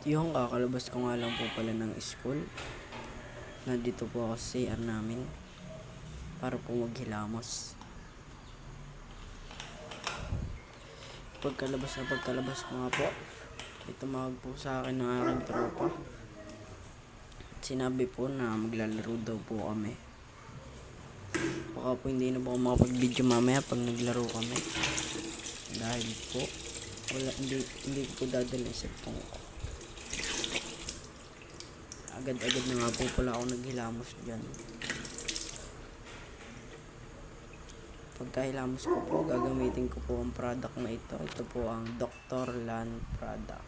Yung kakalabas ko nga lang po pala ng school. Nandito po ako sa CR namin para po maghilamos. Pagkalabas ko nga po, ay tumawag po sa akin ng aking tropa. Sinabi po na maglalaro daw po kami. Baka po hindi na po ako makapag-video mamaya pag naglaro kami. Dahil po, hindi ko po dadala yung cellphone ko. Agad-agad na nga po pala ako naghilamos dyan. Pagkahilamos ko po, gagamitin ko po ang product na ito. Ito po ang Dr. Lan product.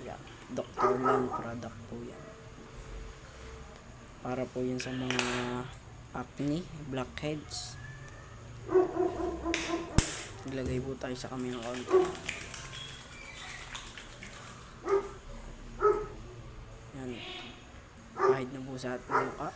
Yeah, Dr. Lan product po yan. Para po yan sa mga acne, blackheads. Naglagay po tayo sa kami ng konti. Yan. Kahit na po sa ating mukha.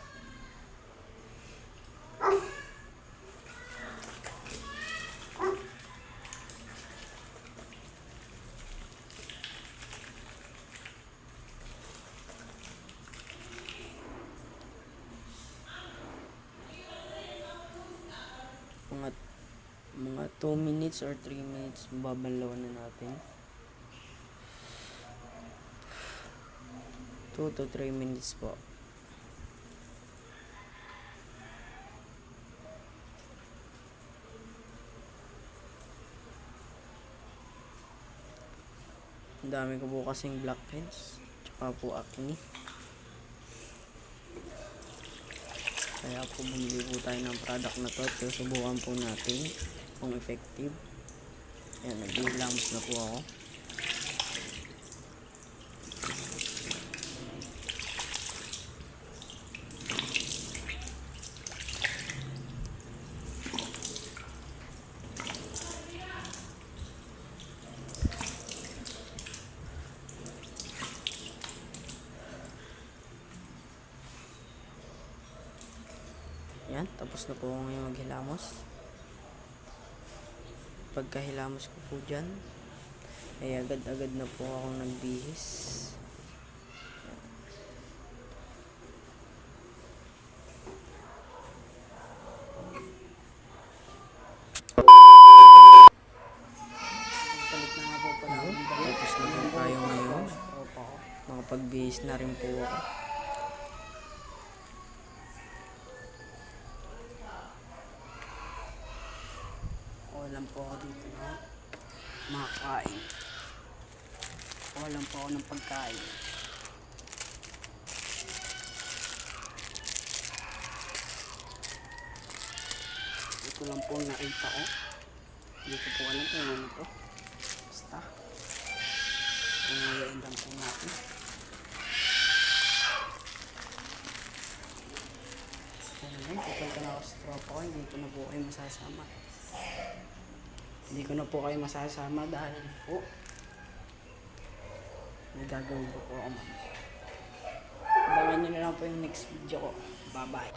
Mga 2 minutes or 3 minutes babanlawan na natin. 2 to 3 minutes po. Ang dami ko po kasing blackheads tsaka po acne. Kaya po bumili po tayo ng product na to at susubukan po natin kung effective. Ayan, naghihilamos na po ako. Yan, tapos na po ako ngayon maghilamos. Pagkahilamos ko po dyan, ay agad-agad na po ako nagbihis. Tapos na po tayo ngayon. Makapagbihis na rin po ako. Walang po ako dito na makakain. Walang po ako ng pagkain. Ito lang po ang nakita ko. Hindi ko po alam kung ano to. Basta. Ngayon lang po natin. Ngayon, pupunta na ako sa tropa ko. Hindi ko na po kayo masasama. Hindi ko na po kayo masasama dahil po may gagawin po ako mamaya. Abangan nyo na lang po yung next video ko. Bye bye.